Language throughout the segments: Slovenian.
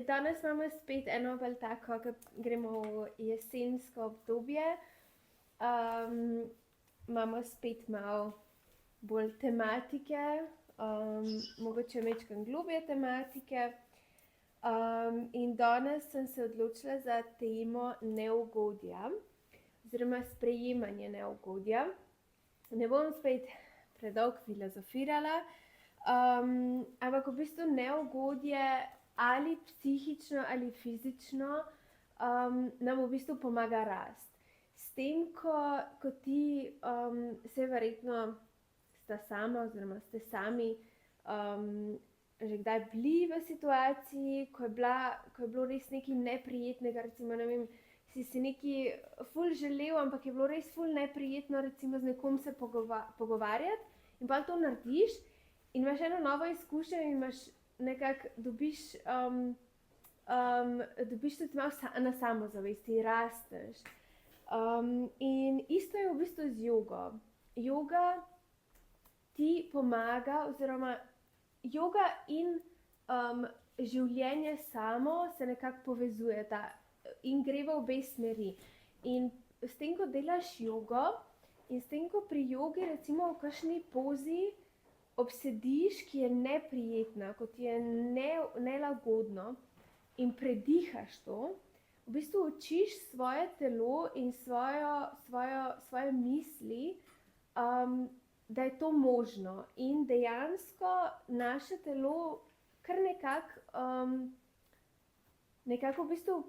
danes imamo spet eno bolj tako, ke gremo v jesensko obdobje. Imamo spet malo bolj tematike, mogoče majčkeno globlje tematike. In danes sem se odločila za temo neugodja oziroma sprejemanje neugodja. Ne bom spet predolgo filozofirala, ampak v bistvu neugodje ali psihično ali fizično nam v bistvu pomaga rasti. S tem, ko ti saj verjetno sta sama oziroma ste sami že kdaj bili v situaciji, ko je bilo res nekaj neprijetnega, recimo, ne vem, si nekaj ful želel, ampak je bilo res ful neprijetno recimo z nekom se pogovarjati in pol to narediš in imaš eno novo izkušnjo in imaš nekako dobiš tudi malo na samozavesti, rasteš. In isto je v bistvu z jogo. Joga ti pomaga oziroma joga in življenje samo se nekako povezujeta in gre v obe smeri. In s tem, ko delaš jogo in s tem, ko pri jogi recimo v kakšni pozi obsediš, ki je neprijetna, ko ti je nelagodno in predihaš to, v bistvu učiš svoje telo in svoje misli, da je to možno. In dejansko naše telo kar nekako v bistvu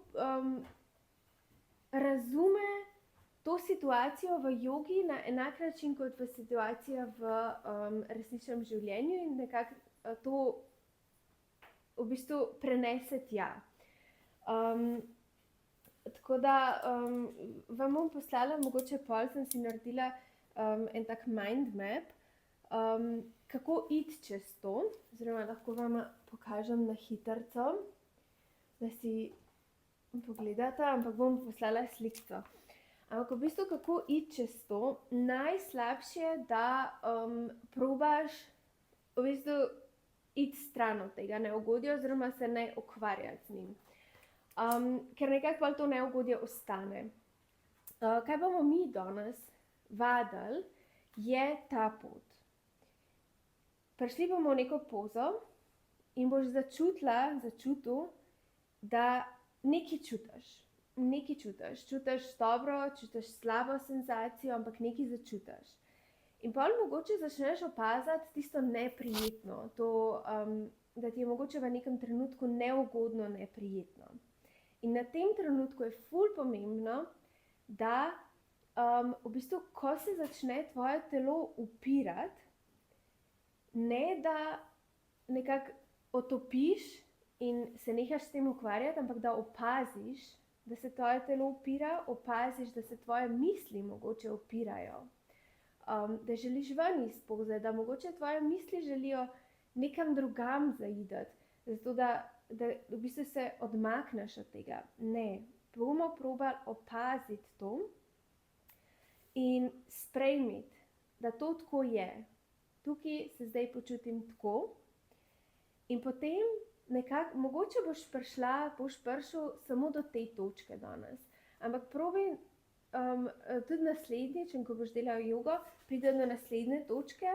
razume to situacijo v jogi na enak način kot v situacijah v resničnem življenju in nekako to v bistvu prenese tja. Tako da vam bom poslala, mogoče pol sem si naredila en tak mind map, kako iti čez to, oziroma lahko vam pokažem na hitrico, da si pogledata, ampak bom poslala slikico. Ampak v bistvu, kako iti čez to, najslabše je, da probaš v bistvu iti stran od tega neugodja oziroma se ne ukvarjati z njim. Ker nekako pol to neugodje ostane. Kaj bomo mi danes vadili, je ta pot. Prišli bomo v neko pozo in boš začutil, da nekaj čutiš. Nekaj čutiš. Čutiš dobro, čutiš slabo senzacijo, ampak nekaj začutiš. In pol mogoče začneš opaziti tisto neprijetno, to, da ti je mogoče v nekem trenutku neugodno, neprijetno. In na tem trenutku je ful pomembno, da v bistvu, ko se začne tvoje telo upirati, ne da nekako otopiš in se nehaš s tem ukvarjati, ampak da opaziš, da se tvoje telo upira, opaziš, da se tvoje misli mogoče upirajo, da želiš ven iz poze, da mogoče tvoje misli želijo nekam drugam zaiti, zato da v bistvu se odmakneš od tega. Ne, bomo probali opaziti to in sprejmiti, da to tako je. Tukaj se zdaj počutim tako in potem nekako, mogoče boš prišel samo do te točke danes, ampak probaj tudi naslednjič, ko boš delal jogo, priti do naslednje točke,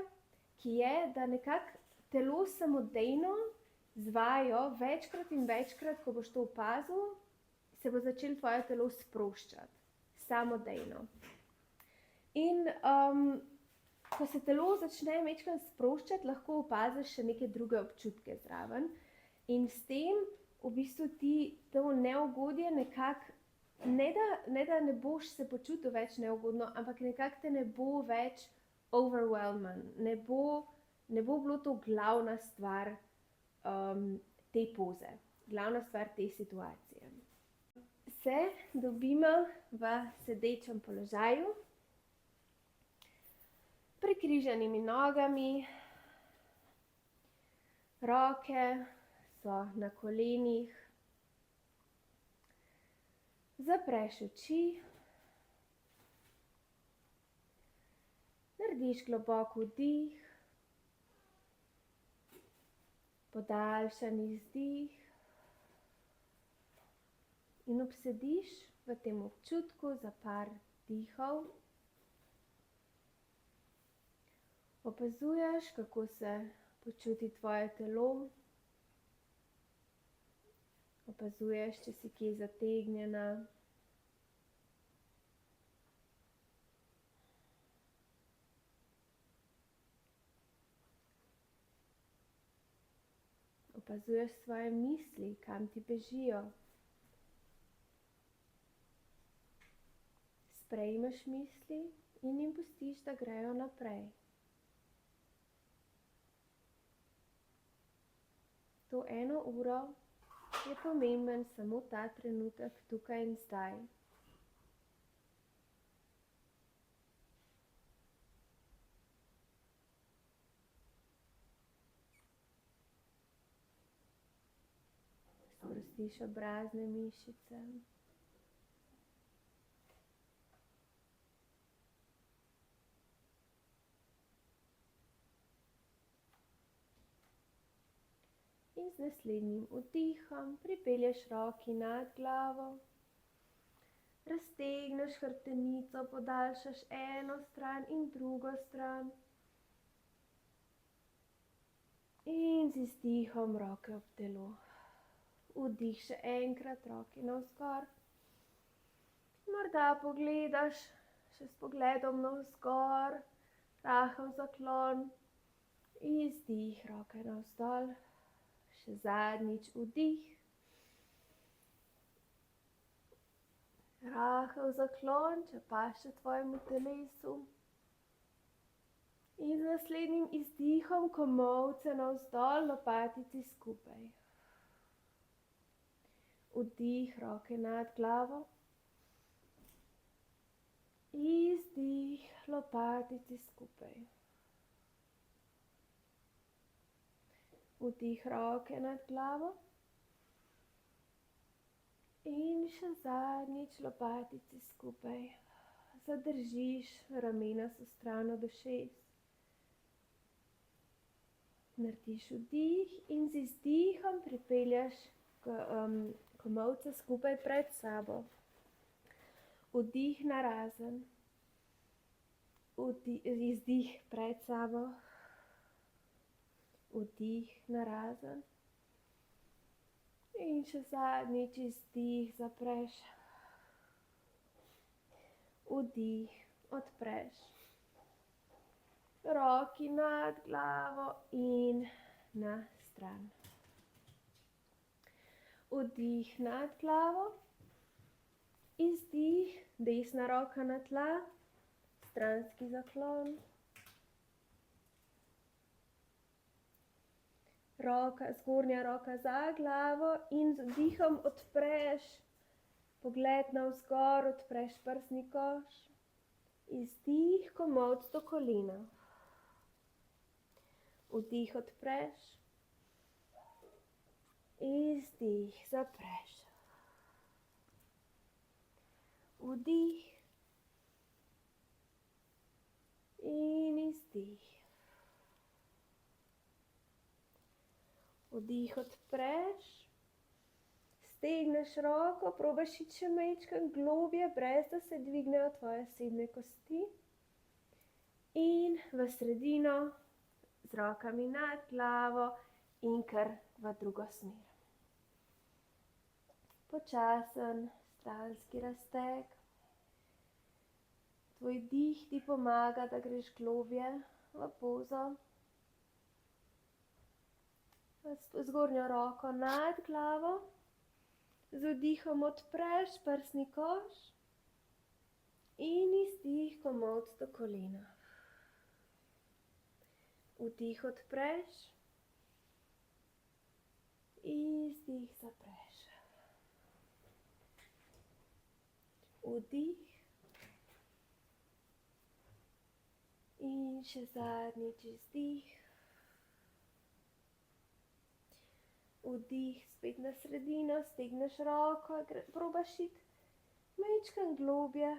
ki je, da nekako telo samodejno z vajo večkrat in večkrat, ko boš to opazil, se bo začelo tvoje telo sproščati, samodejno. In ko se telo začne majčkeno sproščati, lahko opaziš še neke druge občutke zraven in s tem v bistvu ti to neugodje nekako, ne da ne boš se počutil več neugodno, ampak nekako te ne bo več overwhelming, ne bo bilo to glavna stvar te poze, glavna stvar te situacije. Se dobimo v sedečem položaju, prekrižanimi nogami, roke so na kolenih, zapreš oči, narediš globok vdih, podaljšan izdih in obsediš v tem občutku za par dihov. Opazuješ, kako se počuti tvoje telo. Opazuješ, če si kje zategnjena. Opazuješ svoje misli, kam ti bežijo. Sprejmeš misli in jim pustiš, da grejo naprej. To 1 uro je pomemben samo ta trenutek, tukaj in zdaj. Sprostiš obrazne mišice. In z naslednjim vdihom pripelješ roki nad glavo, raztegneš hrbtenico, podaljšaš eno stran in drugo stran. In z izdihom roke ob telo. Vdih še enkrat, roke navzgor. Morda pogledaš še s pogledom navzgor, rahel zaklon. Izdih, roke navzdol. Še zadnjič vdih. Rahel zaklon, če paše tvojemu telesu. In z naslednjim izdihom komolce navzdol, lopatici skupaj. Vdih, roke nad glavo. Izdih, lopatici skupaj. Vdih, roke nad glavo. In še zadnjič, lopatici skupaj. Zadržiš, ramena so stran od ušes. Narediš vdih in z izdihom pripelješ komolce skupaj pred sabo. Vdih narazen. Izdih pred sabo. Vdih narazen. In še zadnjič izdih zapreš. Vdih odpreš. Roki nad glavo in na stran. Vdih nad glavo. Izdih, desna roka na tla, stranski zaklon. Zgornja roka za glavo in z vdihom odpreš pogled navzgor, odpreš prsni koš. Izdih, komolc do kolena. Vdih odpreš. Izdih zapreš. Vdih in izdih. Vdih odpreš, stegneš roko, probaš iti še majčkeno globje, brez da se dvignejo tvoje sedne kosti. In v sredino z rokami nad glavo in kar v drugo smer. Počasen, stranski razteg. Tvoj dih ti pomaga, da greš globje v pozo. Zgornjo roko nad glavo, z vdihom odpreš prsni koš in izdih, komolc do kolena. Vdih odpreš, izdih zapreš. Vdih in še zadnjič izdih. Vdih spet na sredino, stegneš roko, probaš iti majčkeno globje.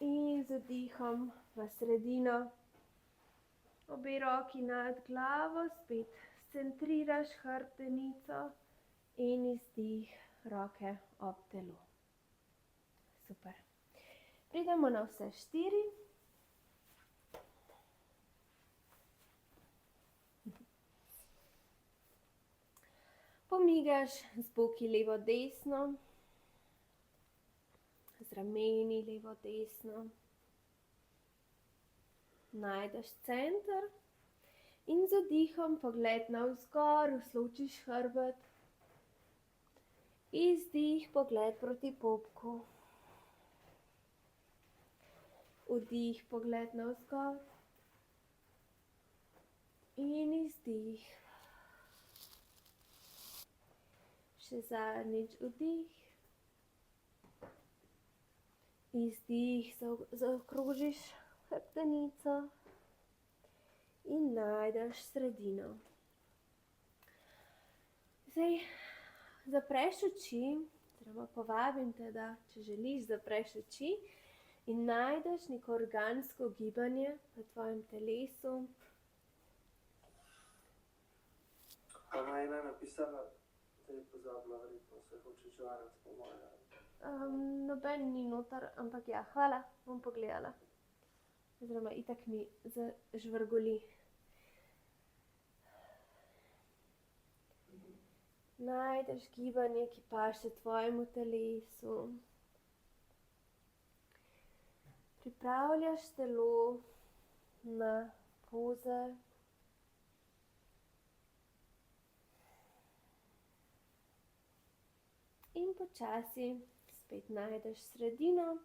In z vdihom v sredino, obe roki nad glavo, spet scentriraš hrbtenico In izdih, roke ob telo. Super. Pridemo na vse 4. Pomigaš z boki levo, desno, z rameni levo, desno. Najdeš center in z vdihom pogled navzgor, usločiš hrbet. Izdih, pogled proti popku. Vdih, pogled navzgor. In izdih. Še zadnjič vdih. Izdih, zaokrožiš hrbtenico in najdeš sredino. Zdaj zapreš oči, oziroma povabim te, da če želiš, zapreš oči in najdeš neko organsko gibanje v tvojem telesu. Ona je napisala, da je pozabila verjetno se hoče žvarati po moje. Noben ni noter, ampak ja, hvala, bom pogledala. Oziroma itak mi zažvrgoli. Najdeš gibanje, ki paše tvojemu telesu. Pripravljaš telo na poze. In počasi spet najdeš sredino.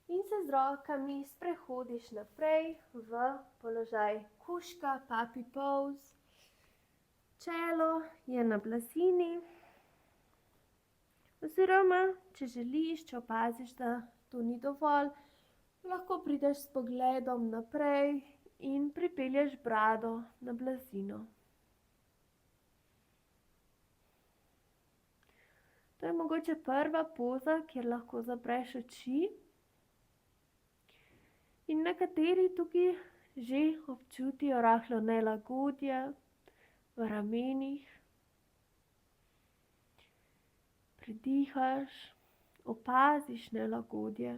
In se z rokami sprehodiš naprej v položaj kužka, puppy pose. Čelo je na blazini. Oziroma, če želiš, če opaziš, da to ni dovolj, lahko prideš s pogledom naprej in pripelješ brado na blazino. To je mogoče prva poza, kjer lahko zapreš oči. In nekateri tukaj že občutijo rahlo nelagodje v ramenih. Predihaš, opaziš nelagodje,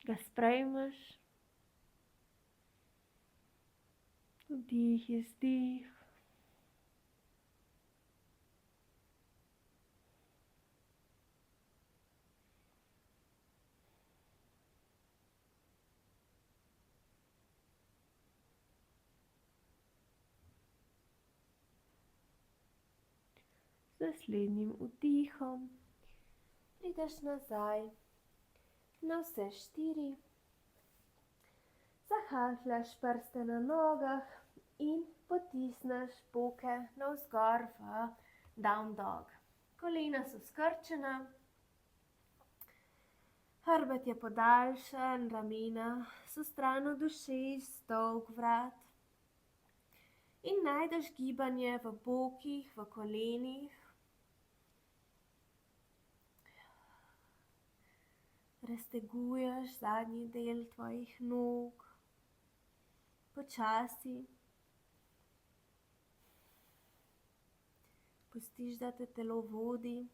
ga sprejmeš. Vdih, izdih. Z naslednjim vdihom prideš nazaj na vse 4. Zahahljaš prste na nogah in potisneš boke navzgor v down dog. Kolena so skrčena, hrbet je podaljšan, ramena so stran od ušes, dolg vrat. In najdeš gibanje v bokih, v kolenih. Razteguješ zadnji del tvojih nog. Počasi. Pustiš, da te telo vodi.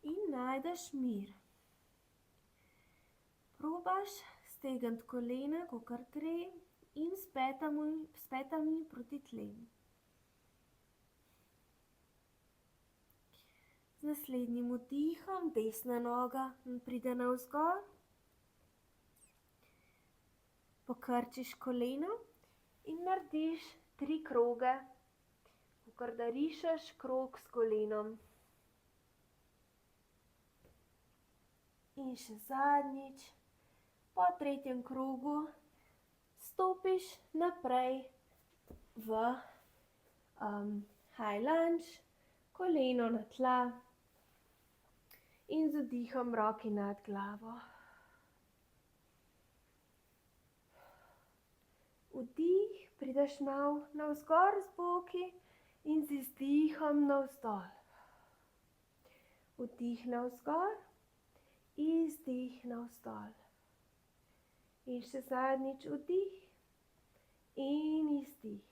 In najdeš mir. Probaš stegniti kolena, kakor gre, in s petami proti tlem. Z naslednjim vdihom desna noga pride navzgor. Pokrčiš koleno in narediš 3 kroge, kakor da rišeš krog s kolenom. In še zadnjič, po 3. krogu, stopiš naprej v high lunge, koleno na tla in z vdihom roki nad glavo. Vdih, prideš malo navzgor z boki in z izdihom navzdol. Vdih navzgor, izdih navzdol. In še zadnjič vdih in izdih.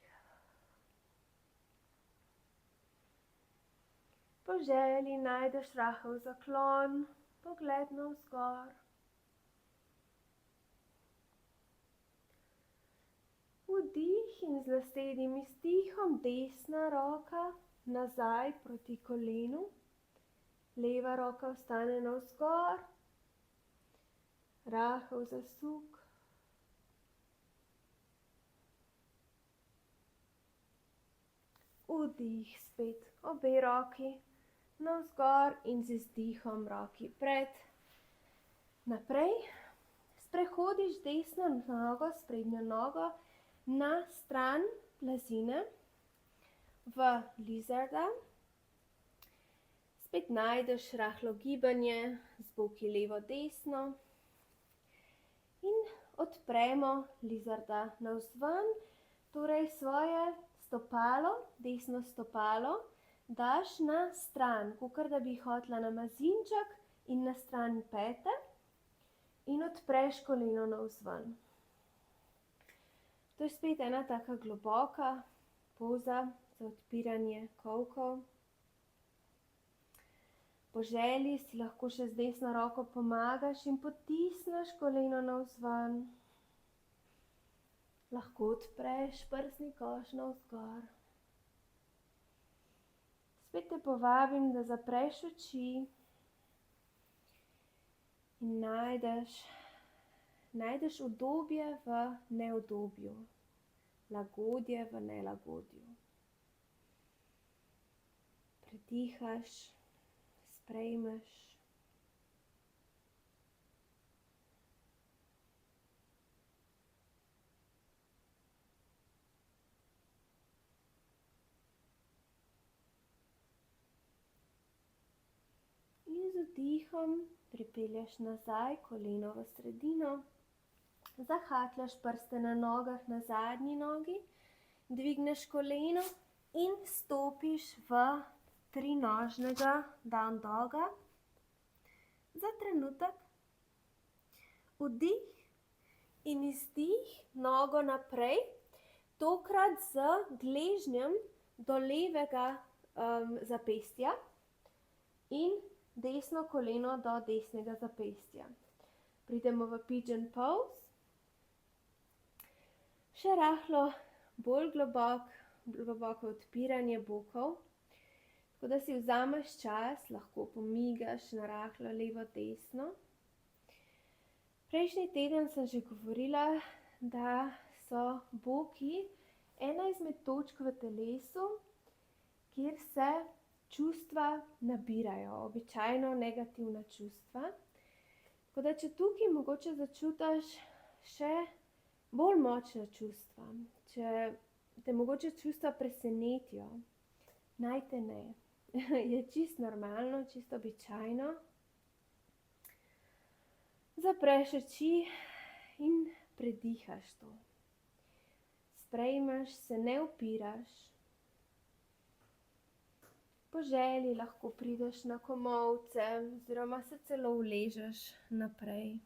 Po želji najdeš rahel zaklon, pogled navzgor. Vdih in z naslednjim izdihom desna roka nazaj proti kolenu. Leva roka ostane navzgor, rahel zasuk. Vdih spet, obe roki navzgor in z izdihom roki pred. Naprej. Sprehodiš desno nogo, sprednjo nogo na stran blazine v lizarda. Spet najdeš rahlo gibanje z boki levo, desno in odpremo lizarda navzven, torej svoje stopalo, desno stopalo, daš na stran, kakor da bi hotela na mazinček in na stran pete in odpreš koleno navzven. To je spet ena taka globoka poza za odpiranje kolkov. Po želji si lahko še z desno roko pomagaš in potisneš koleno navzven. Lahko odpreš prsni koš navzgor. Spet te povabim, da zapreš oči in najdeš udobje v neudobju, lagodje v nelagodju. Predihaš, sprejmeš. In z vdihom pripelješ nazaj koleno v sredino, zahakljaš prste na nogah na zadnji nogi, dvigneš koleno in stopiš v trinožnega down doga. Za trenutek vdih in izdih, nogo naprej, tokrat z gležnjem do levega zapestja in desno koleno do desnega zapestja. Pridemo v pigeon pose. Še rahlo bolj globoko odpiranje bokov, tako da si vzameš čas, lahko pomigaš na rahlo levo, desno. Prejšnji teden sem že govorila, da so boki ena izmed točk v telesu, kjer se čustva nabirajo, običajno negativna čustva. Tako da, če tukaj mogoče začutiš še bolj močna čustva, če te mogoče čustva presenetijo, naj te ne. Je čisto normalno, čisto običajno. Zapreš oči in predihaš to. Sprejmeš se, ne upiraš. Po želji lahko prideš na komolce oziroma se celo uležeš naprej.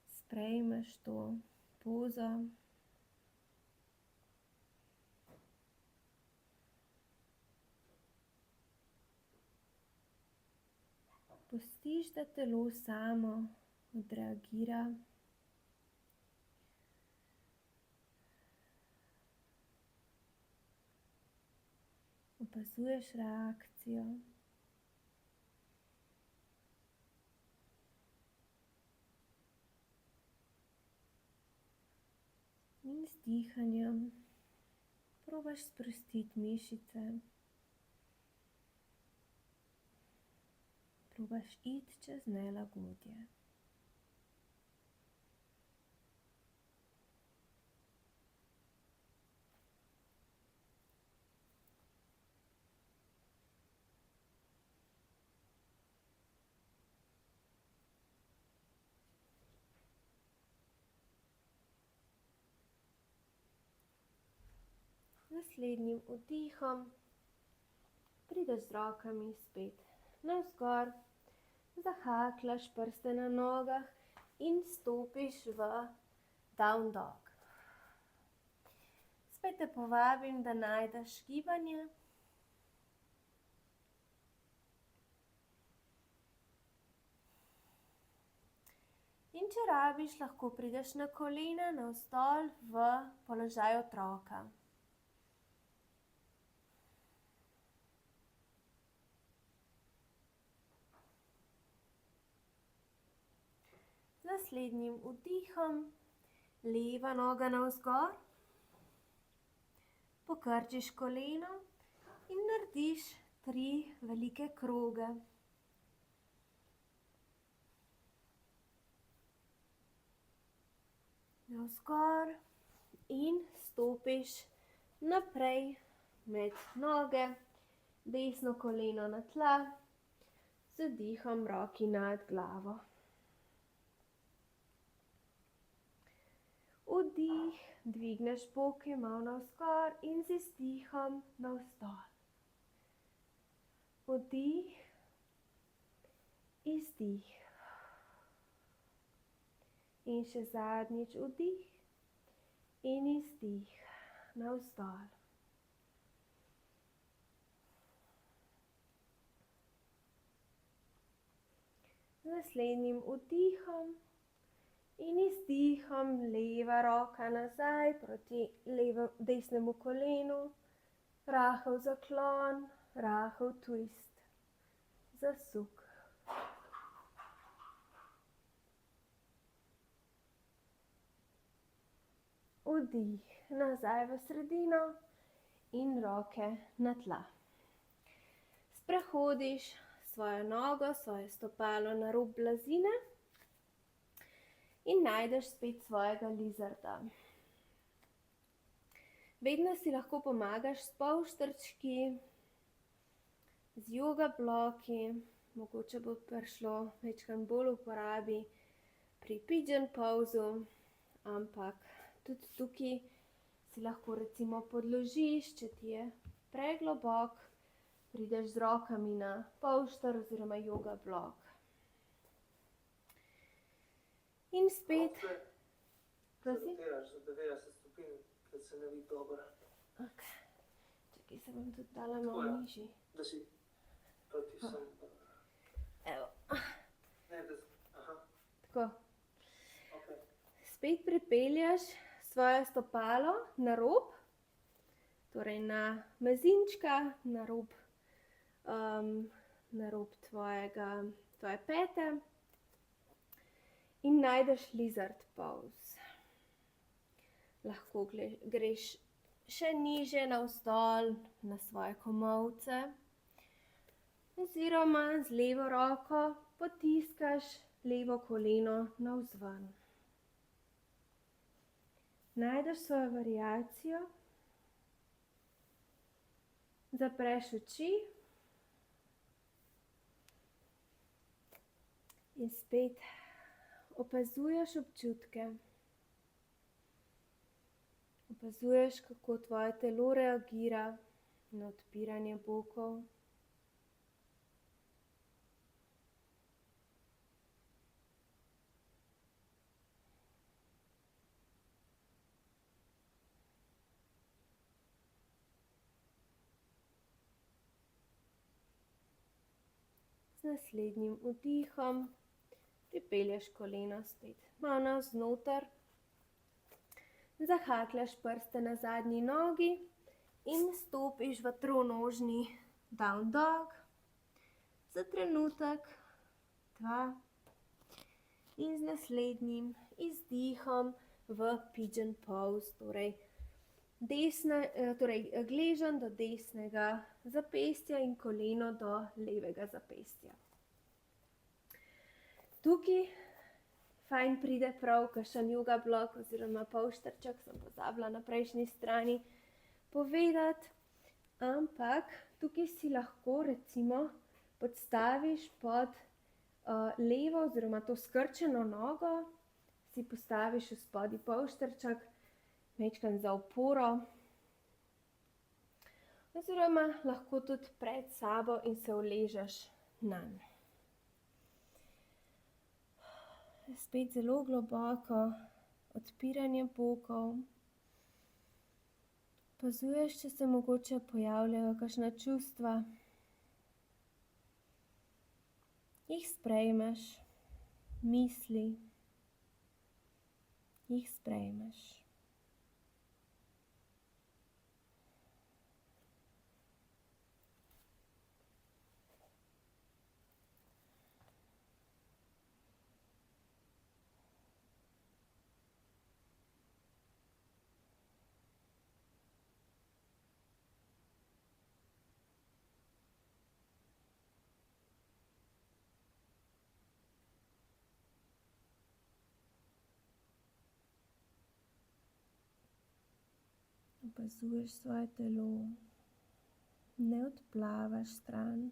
Sprejmeš to pozo. Pustiš, da telo samo odreagira. Opazuješ reakcijo. In z dihanjem probaš sprostiti mišice. Probaš iti čez nelagodje. Naslednjim vdihom prideš z rokami spet navzgor, zahaklaš prste na nogah in stopiš v down dog. Spet te povabim, da najdeš gibanje. In če rabiš, lahko prideš na kolena navzdol v položaj otroka. Z naslednjim vdihom leva noga navzgor, pokrčiš koleno in narediš 3 velike kroge. Navzgor in stopiš naprej med noge, desno koleno na tla, z vdihom roki nad glavo. Vdih, dvigneš boke malo navzgor in z izdihom navzdol. Vdih, izdih. In še zadnjič vdih in izdih navzdol. Z naslednjim vdihom in izdihom leva roka nazaj proti desnemu kolenu, rahel zaklon, rahel twist, zasuk. Vdih nazaj v sredino in roke na tla. Sprehodiš svojo nogo, svoje stopalo na rob blazine in najdeš spet svojega lizarda. Vedno si lahko pomagaš s polštrčki, z yoga bloki, mogoče bo prišlo večkrat bolj uporabi pri pigeon pose, ampak tudi tukaj si lahko recimo podložiš, če ti je preglobok, prideš z rokami na polšter oziroma yoga blok. In spet, prosim? Rotiraš za 90 stopinj, ker se ne vidi dobro. Okay. Čakaj, se bom tudi dala malo nižji. Da si proti sem. Evo. Ne, da aha. Tako. Okay. Spet pripelješ svoje stopalo na rob, torej na mezinčka, na rob tvoje pete in najdeš lizard pose. Lahko greš še nižje navzdol na svoje komolce oziroma z levo roko potiskaš levo koleno navzven. Najdeš svojo variacijo, zapreš oči in spet opazuješ občutke. Opazuješ, kako tvoje telo reagira na odpiranje bokov. Z naslednjim vdihom pripelješ koleno spet malo navznoter, zahakljaš prste na zadnji nogi in stopiš v tronožni down dog za trenutek, 2 in z naslednjim izdihom v pigeon pose, torej gleženj do desnega zapestja in koleno do levega zapestja. Tukaj fajn pride prav kakšen yoga blok oziroma polštrček, sem pozabila na prejšnji strani povedati, ampak tukaj si lahko recimo podstaviš pod levo oziroma to skrčeno nogo, si postaviš v spodnji polštrček, majčkeno za oporo, oziroma lahko tudi pred sabo in se uležeš nanj. Spet zelo globoko odpiranje bokov. Opazuješ, če se mogoče pojavljajo kakšna čustva. Jih sprejmeš, misli, jih sprejmeš. Opazuješ svoje telo, ne odplavaš stran.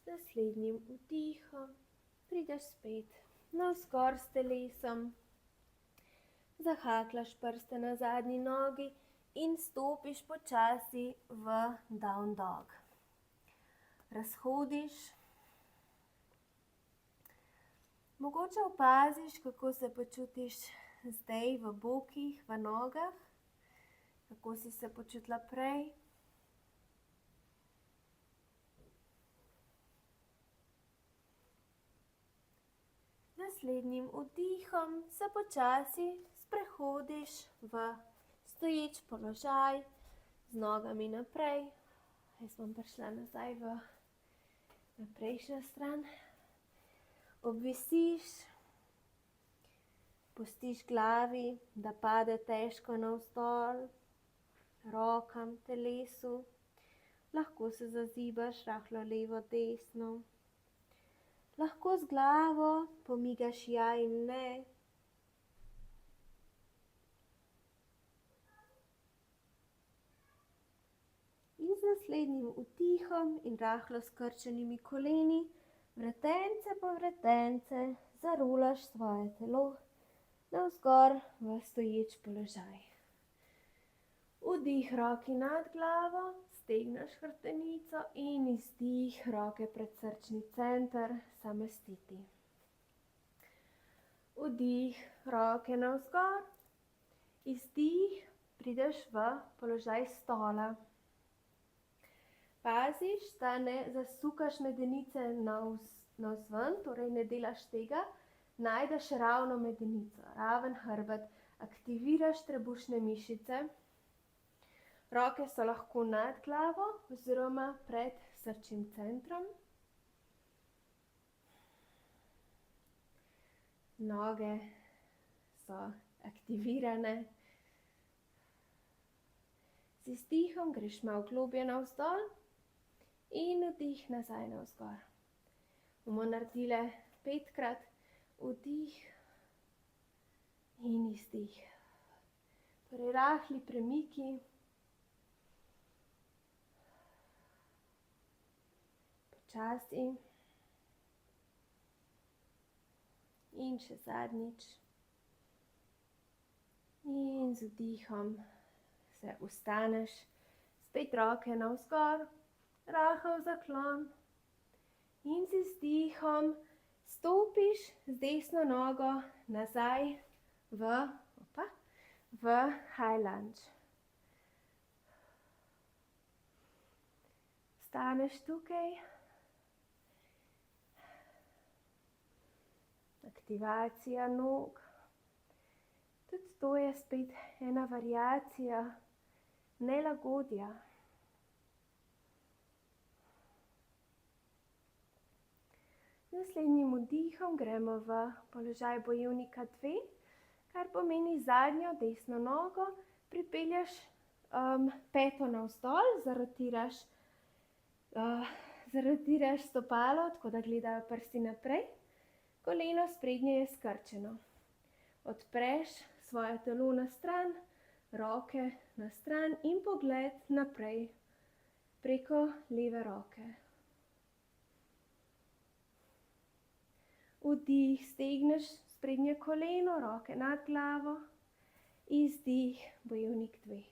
Z naslednjim vdihom prideš spet navzgor s telesom, zahaklaš prste na zadnji nogi in stopiš počasi v down dog. Razhodiš. Mogoče opaziš, kako se počutiš zdaj v bokih, v nogah, kako si se počutila prej. Naslednjim vdihom se počasi sprehodiš v stoječ položaj z nogami naprej. Jaz bom prišla nazaj na prejšnjo stran. Obvisiš, pustiš glavi, da pade težko navzdol, rokam, telesu. Lahko se zazibaš rahlo levo, desno. Lahko z glavo pomigaš ja in ne. In z naslednjim vdihom in rahlo skrčenimi koleni, vretence po vretence, zarolaš svoje telo navzgor v stoječ položaj. Vdih roki nad glavo, stegneš hrbtenico in izdih roke pred srčni center, samostiti. Vdih roke navzgor, izdih prideš v položaj stola. Paziš, da ne zasukaš medenice navzven, torej ne delaš tega, najdeš ravno medenico, raven hrbet, aktiviraš trebušne mišice. Roke so lahko nad glavo oziroma pred srčnim centrom. Noge so aktivirane. Z izdihom greš malo globje navzdol in vdih nazaj navzgor. Bomo naredile 5-krat vdih in izdih. Torej rahli premiki. Počasi. In še zadnjič. In z vdihom se ustaneš, spet roke navzgor, rahel zaklon. In z izdihom stopiš z desno nogo nazaj v high lunge. Staneš tukaj. Aktivacija nog. Tudi to je spet ena variacija nelagodja. Z naslednjim vdihom gremo v položaj bojevnika 2, kar pomeni zadnjo desno nogo, pripelješ peto navzdol, zarotiraš stopalo, tako da gledajo prsti naprej. Koleno sprednje je skrčeno. odpreš svoje telo na stran, roke na stran in pogled naprej preko leve roke. Vdih, stegneš sprednje koleno, roke nad glavo, izdih, bojevnik 2.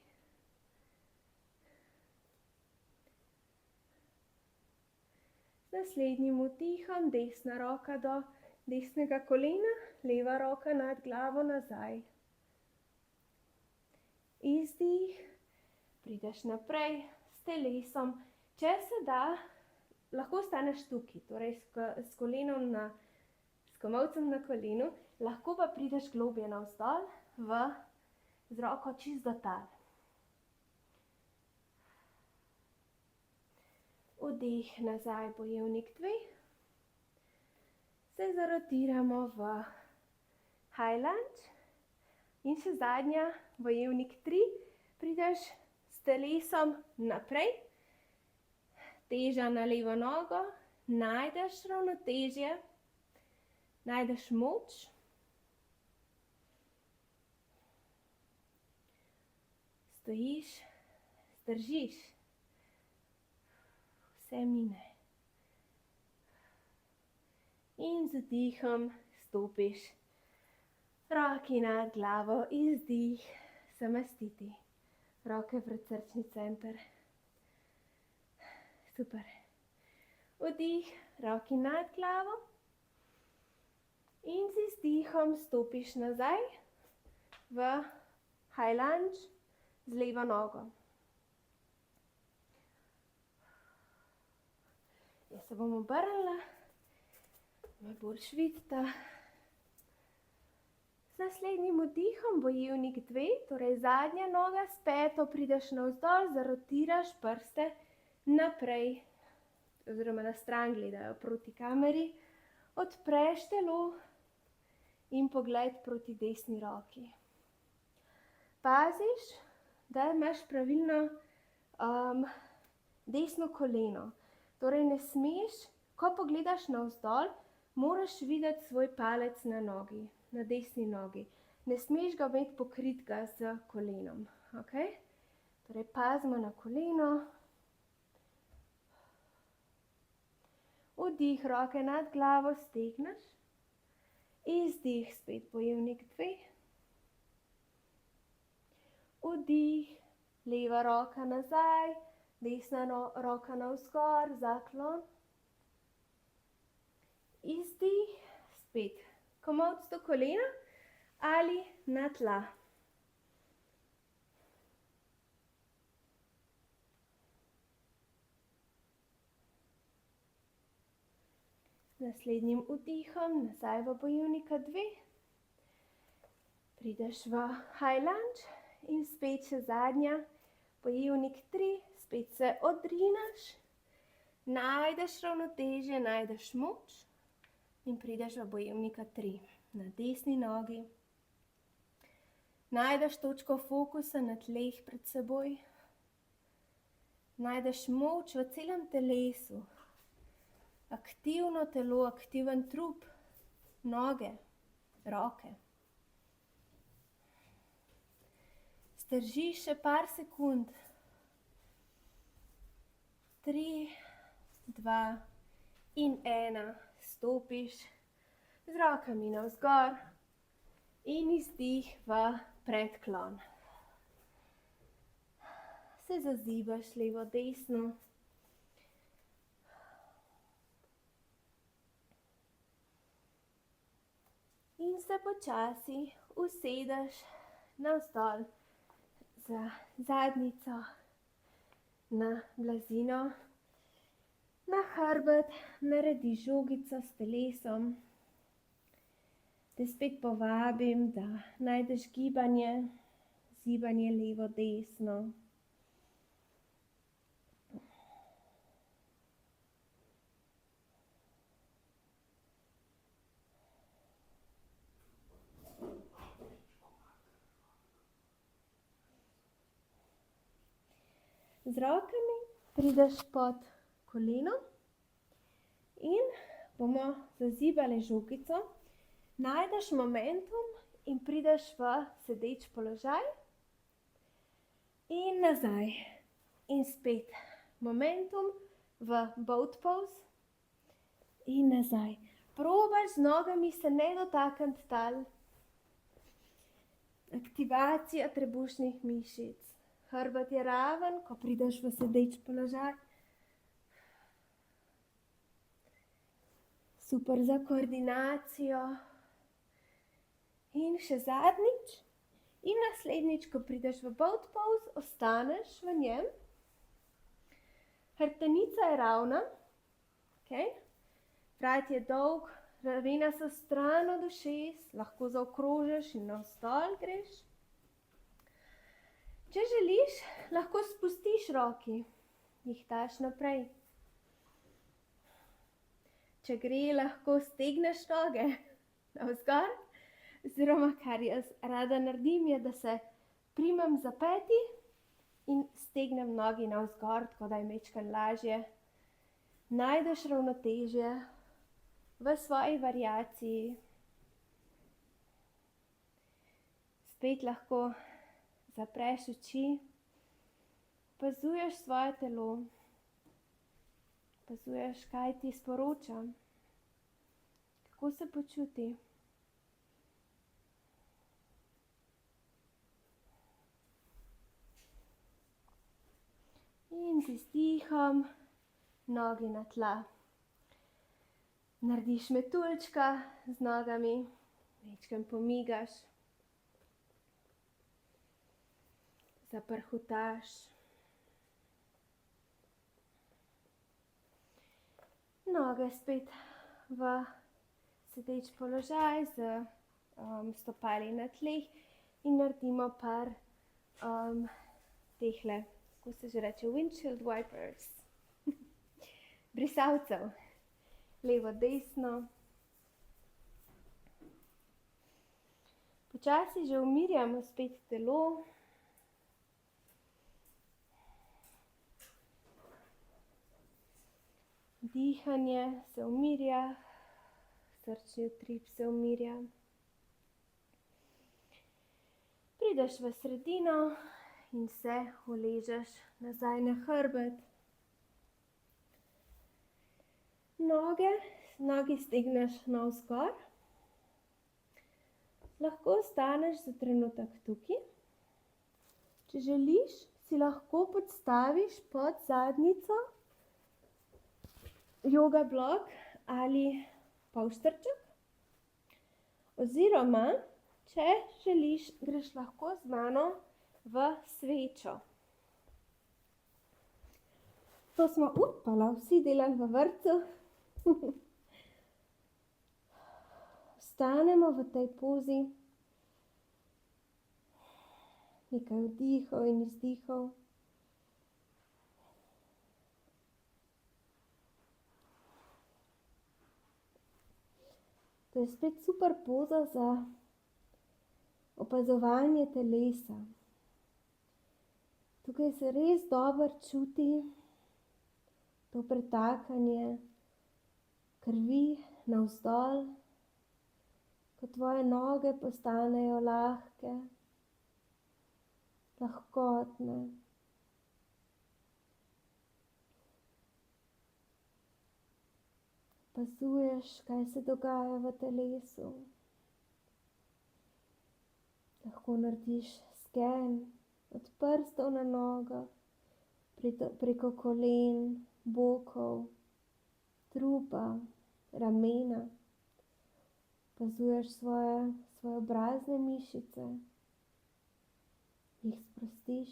Z naslednjim vdihom desna roka do desnega kolena, leva roka nad glavo nazaj. Izdih, prideš naprej s telesom. Če se da, lahko ostaneš tukaj, torej s kolenom s komolcem na kolenu, lahko pa prideš globje navzdol z roko čist do tal. Vdih nazaj, bojevnik 2. Se zarotiramo v high lunge in še zadnja, bojevnik 3. Prideš s telesom naprej, teža na levo nogo, najdeš ravnotežje, najdeš moč. Stojiš, zdržiš, vse mine. In z vdihom stopiš, roki nad glavo, izdih, samastiti, roke pred srčni center. Super. Vdih, roki nad glavo in z izdihom stopiš nazaj v high lunge z levo nogo. Jaz se bom obrnila, malo bolj vidite. Z naslednjim vdihom, bojevnik 2, torej zadnja noga s peto, prideš navzdol, zarotiraš prste naprej, oziroma na stran gledajo proti kameri, odpreš telo in pogled proti desni roki. Paziš, da imaš pravilno desno koleno. Torej ne smeš, ko pogledaš navzdol, moraš videti svoj palec na nogi, na desni nogi. Ne smeš ga imeti pokritega z kolenom. Okay? Torej pazimo na koleno. Vdih, roke nad glavo, stegneš. Izdih, spet bojevnik 2. Vdih, leva roka nazaj, desna roka navzgor, zaklon. Izdih, spet komolc do kolena ali na tla. Naslednjim vdihom nazaj v bojevnika 2. Prideš v high lunge in spet še zadnja, bojevnik 3, spet se odrinaš, najdeš ravnotežje, najdeš moč in prideš v bojevnika 3 na desni nogi. Najdeš točko fokusa na tleh pred seboj, najdeš moč v celem telesu, aktivno telo, aktiven trup, noge, roke. Zdržiš še par sekund. 3, 2 in 1. Stopiš z rokami navzgor in izdih v predklon. Se zazibaš levo, desno. In se počasi usedeš navzdol za zadnjico na blazino, na hrbet, naredi žogico s telesom. Te spet povabim, da najdeš gibanje, zibanje levo, desno. Z rokami prideš pod koleno in bomo zazibali žogico. Najdeš momentum in prideš v sedeč položaj in nazaj. In spet momentum v boat pose in nazaj. Probaš z nogami se ne dotakniti tal. Aktivacija trebušnih mišic. Hrbet je raven, ko prideš v sedeč položaj. Super za koordinacijo. In še zadnjič. In naslednjič, ko prideš v boat pose, ostaneš v njem. Hrbtenica je ravna. Okay. Vrat je dolg, ramena so stran od ušes, lahko zaokrožiš in navzdol greš. Če želiš, lahko spustiš roki, jih daš naprej. Če gre, lahko stegneš noge navzgor, oziroma kar jaz rada naredim, je, da se primem za peti in stegnem nogi navzgor, tako da je majčkeno lažje. Najdeš ravnotežje v svoji variaciji. Spet lahko zapreš oči, opazuješ svoje telo, opazuješ, kaj ti sporoča, kako se počuti. In z izdihom nogi na tla. Narediš metuljčka z nogami, majčkeno pomigaš, zaprhutaš. Noge spet v sedeč položaj z stopali na tleh in naredimo par tehle, kako se že reče, windshield wipers, brisalcev. Levo, desno. Počasi že umirjamo spet telo. Dihanje se umirja, srčni utrip se umirja. Prideš v sredino in se uležeš nazaj na hrbet. Nogi stegneš navzgor. Lahko ostaneš za trenutek tukaj. Če želiš, si lahko podstaviš pod zadnjico yoga blok ali polštrček. Oziroma, če želiš, greš lahko z mano v svečo. To smo vsi delali v vrtcu. Vstanemo v tej pozi. Nekaj vdihov in izdihov. To je spet super poza za opazovanje telesa. Tukaj se res dobro čuti to pretakanje krvi navzdol, ko tvoje noge postanejo lahke, lahkotne. Opazuješ, kaj se dogaja v telesu. Lahko narediš sken od prstov na nogah, preko kolen, bokov, trupa, ramena. Opazuješ svoje obrazne mišice, jih sprostiš.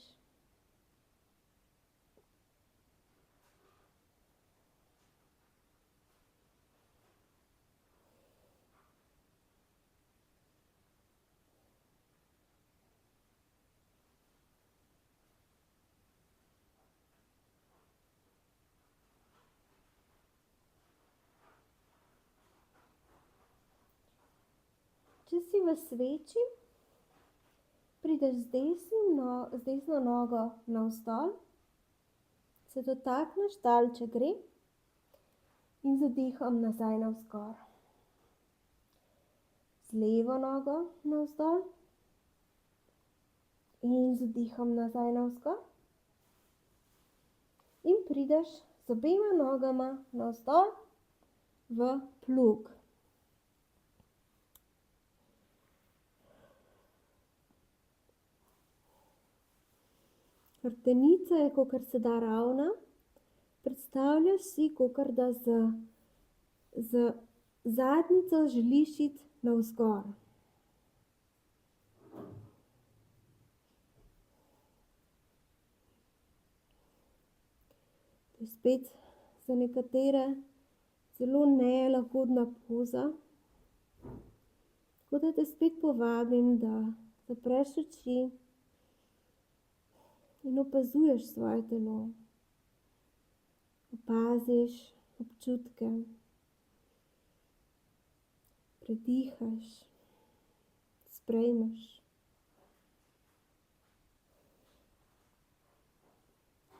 Če si v sveči, prideš z desno nogo navzdol, se dotakneš tal, če gre, in z vdihom nazaj navzgor. z levo nogo navzdol in z vdihom nazaj navzgor. In prideš z obema nogama navzdol v plug. Hrbtenica je kakor se da ravna. Predstavljaš si, kakor da z zadnjico želiš iti navzgor. To je spet za nekatere zelo nelagodna poza. Tako da te spet povabim, da zapreš oči in opazuješ svoje telo. Opaziš občutke. Predihaš, sprejmeš.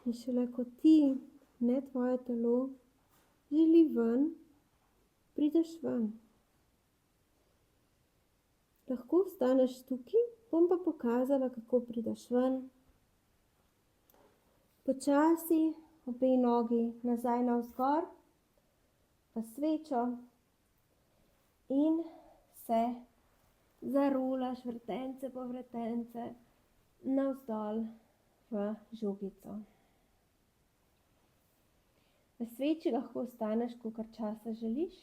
In šele ko ti, ne tvoje telo, želi ven, prideš ven. Lahko ostaneš tukaj, bom pa pokazala, kako prideš ven. Počasi obe nogi nazaj navzgor, v svečo in se zarolaš vretence po vretence navzdol v žogico. V sveči lahko ostaneš, kolikor časa želiš.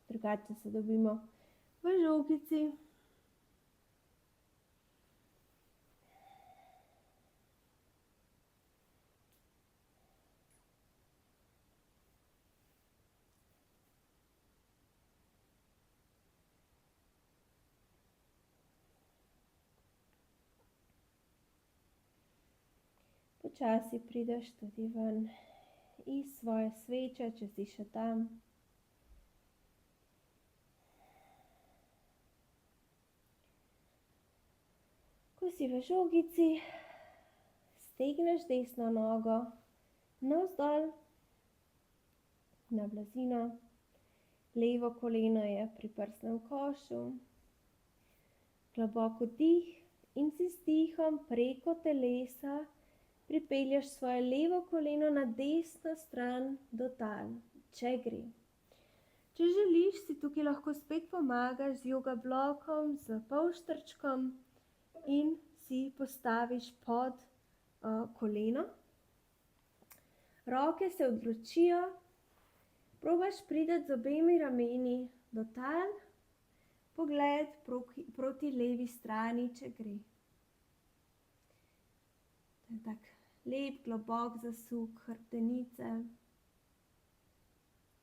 Drugače se dobimo v žogici. Počasi prideš tudi ven iz svoje sveče, če si še tam. Ko si v žogici, stegneš desno nogo navzdol na blazino, levo koleno je pri prsnem košu, globok vdih in si z dihom preko telesa pripelješ svoje levo koleno na desno stran do tal, če gre. Če želiš, si tukaj lahko spet pomagaš z joga blokom, z polštrčkom in si postaviš pod koleno. Roke se odločijo, probaš priti z obemi rameni do tal, pogled proti levi strani, če gre. To je tak lep, globok zasuk hrbtenice.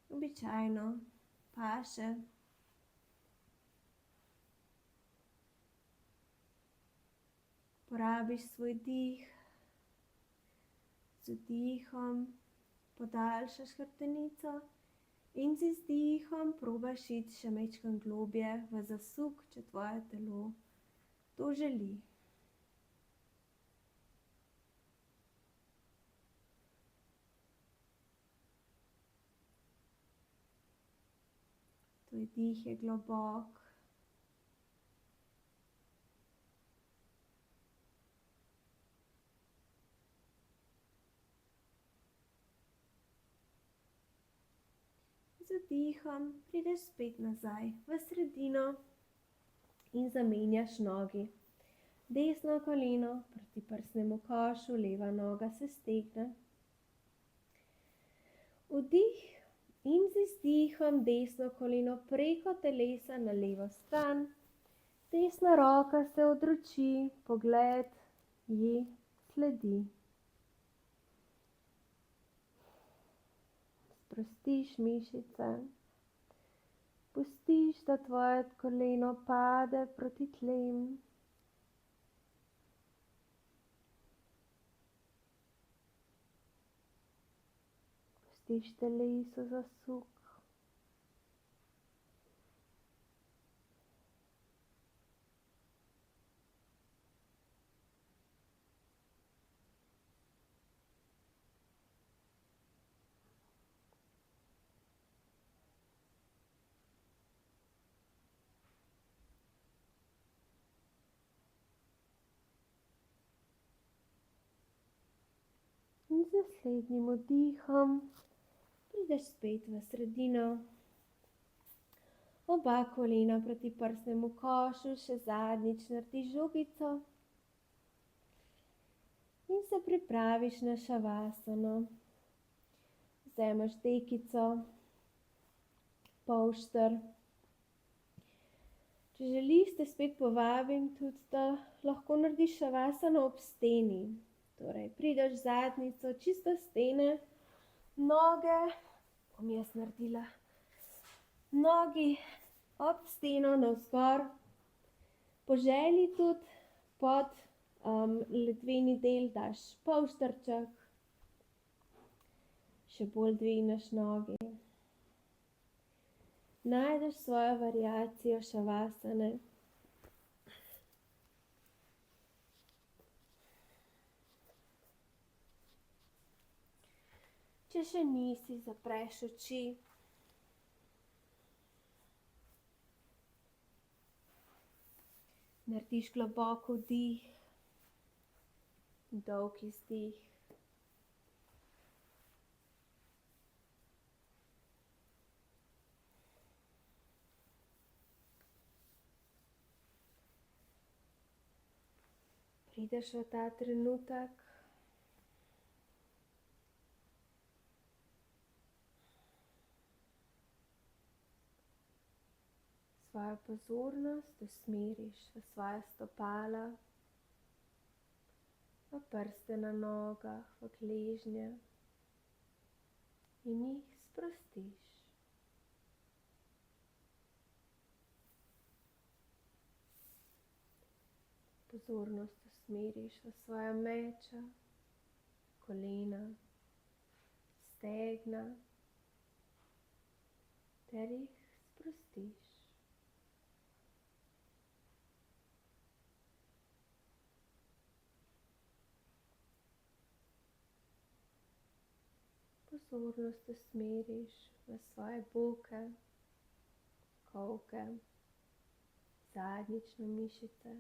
Običajno paše. Porabiš svoj dih. Z vdihom podaljšaš hrbtenico in si z dihom probaš iti še majčkeno globje v zasuk, če tvoje telo to želi. Tvoj dih je globok. Z vdihom prideš spet nazaj v sredino in zamenjaš nogi. Desno koleno proti prsnemu košu, leva noga se stegne. Vdih. In z izdihom desno koleno preko telesa na levo stran, desna roka se odroči, pogled ji sledi. Sprostiš mišice, pustiš, da tvoje koleno pade proti tlem. Pustiš telesu zasuk. In z naslednjim vdihom prideš spet v sredino. Oba kolena proti prsnemu košu, še zadnjič narediš žogico. In se pripraviš na šavasano. Vzameš dekico, polšter. Če želiš, te spet povabim tudi, da lahko narediš šavasano ob steni. Torej, prideš zadnjico čisto stene, noge, bom jaz naredila, nogi ob steno navzgor, po želji tudi pod ledveni del daš polštrček, še bolj dvigneš nogi. Najdeš svojo variacijo šavasane. Če še nisi, zapreš oči. Narediš globok vdih, dolg izdih. Prideš v ta trenutek. Svojo pozornost usmeriš v svoja stopala, v prste na nogah, v gležnje in jih sprostiš. Pozornost usmeriš v svoja meča, kolena, stegna ter jih sprostiš. Pozornost usmeriš v svoje boke, kolke, zadnjične mišice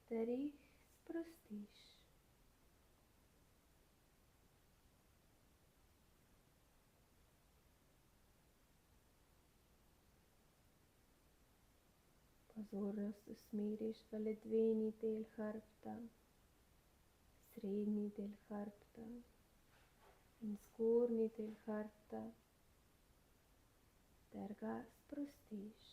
ter jih sprostiš. Pozornost usmeriš v ledveni del hrbta, srednji del hrbta in zgornji del hrbta ter ga sprostiš.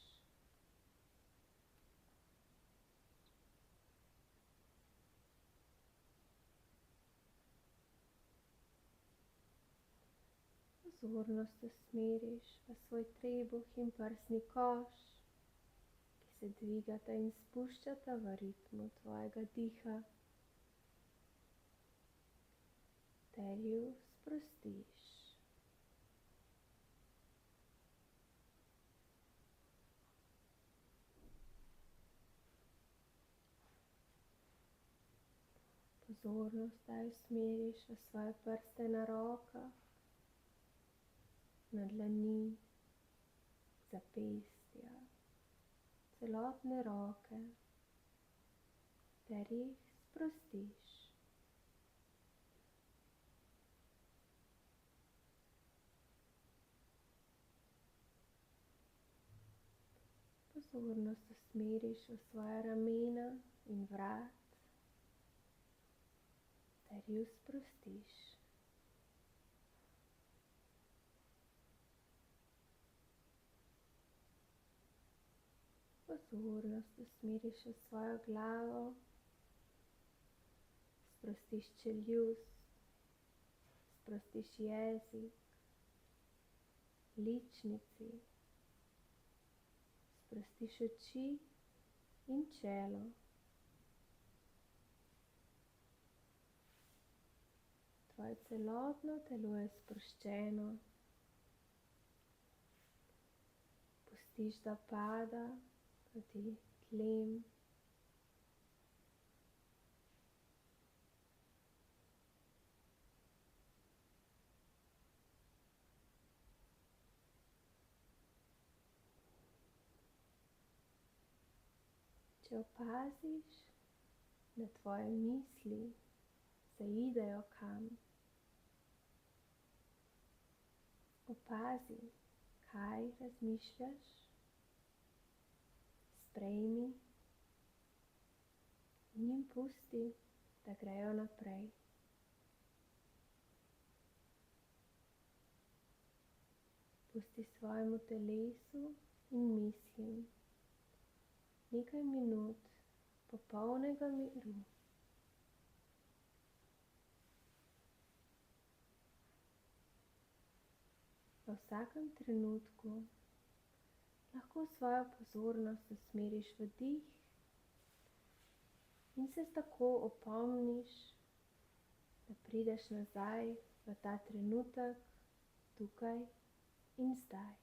Pozornost usmeriš v svoj trebuh in prsni koš, ki se dvigata in spuščata v ritmu tvojega diha, ter ju sprostiš. Pozornost zdaj usmeriš v svoje prste na rokah, na dlani, zapestja, celotne roke ter jih sprostiš. Pozornost usmeriš v svoja ramena in vrat ter ju sprostiš. Pozornost usmeriš v svojo glavo, sprostiš čeljust, sprostiš jezik, ličnici, sprostiš oči in čelo. Tvoje celotno telo je sproščeno. Pustiš, da pada proti tlem. Če opaziš, da tvoje misli zaidejo kam. Opazi, kaj razmišljaš, sprejmi in jim pusti, da grejo naprej. Pusti svojemu telesu in mislim nekaj minut popolnega miru. V vsakem trenutku lahko svojo pozornost usmeriš v dih in se tako opomniš, da prideš nazaj v ta trenutek, tukaj in zdaj.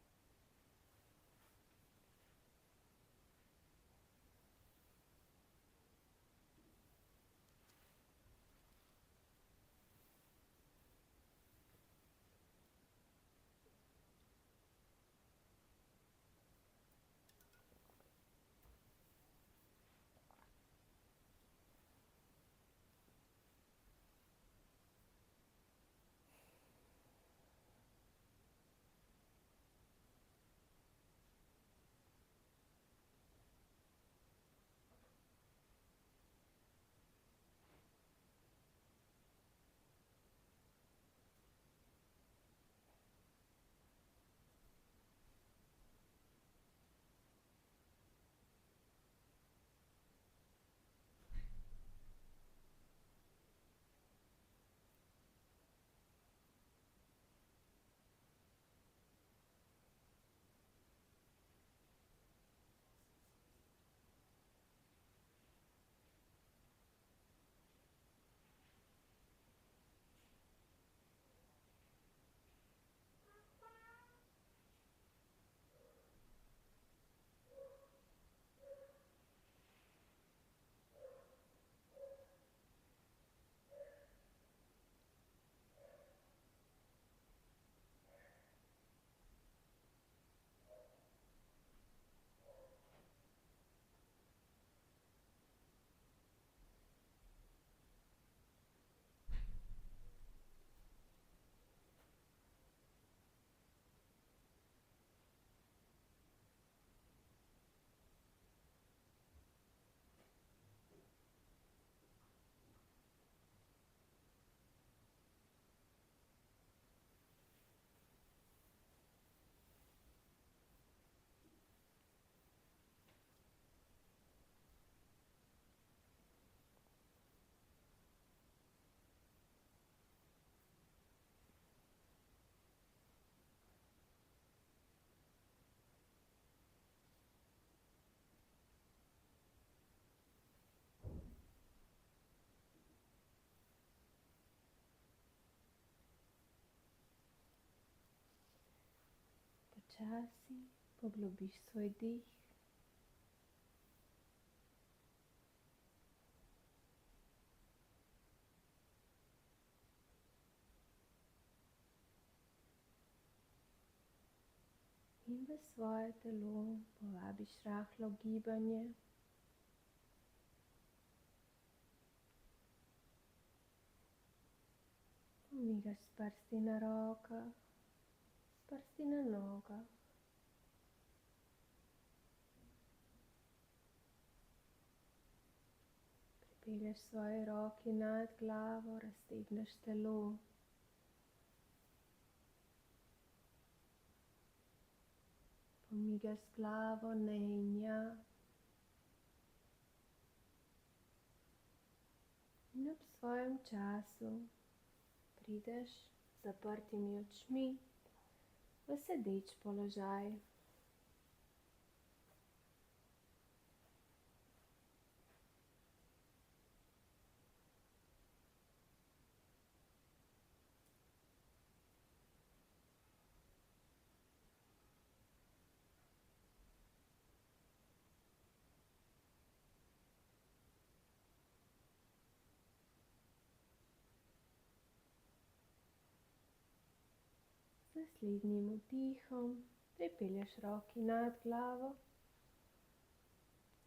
Počasi poglobiš svoj dih. In v svoje telo povabiš rahlo gibanje. Pomigaš s prsti na rokah, s prsti na nogah. Pripelješ svoje roke nad glavo, raztegneš telo. Pomigaš z glavo ne in ja. In ob svojem času prideš z zaprtimi očmi v sedeč položaj. Z naslednjim vdihom pripelješ roki nad glavo,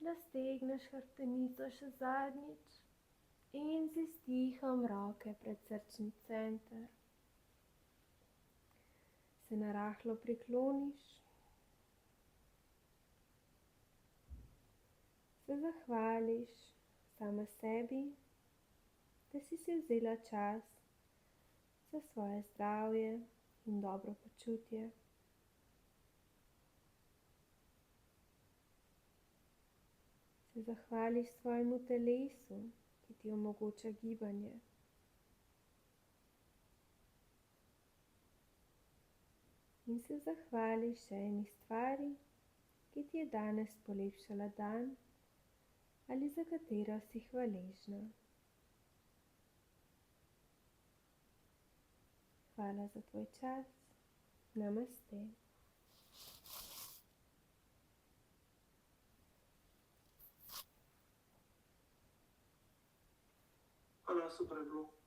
da stegneš hrbtenico še zadnjič In z izdihom roke pred srčni center. Se narahlo prikloniš. Se zahvališ sama sebi, da si vzela čas za svoje zdravje in dobro počutje. Se zahvališ svojemu telesu, ki ti omogoča gibanje. In se zahvališ še eni stvari, ki ti je danes polepšala dan ali za katero si hvaležna. Hvala za tvoj čas. Namaste. Hvala, super je bilo.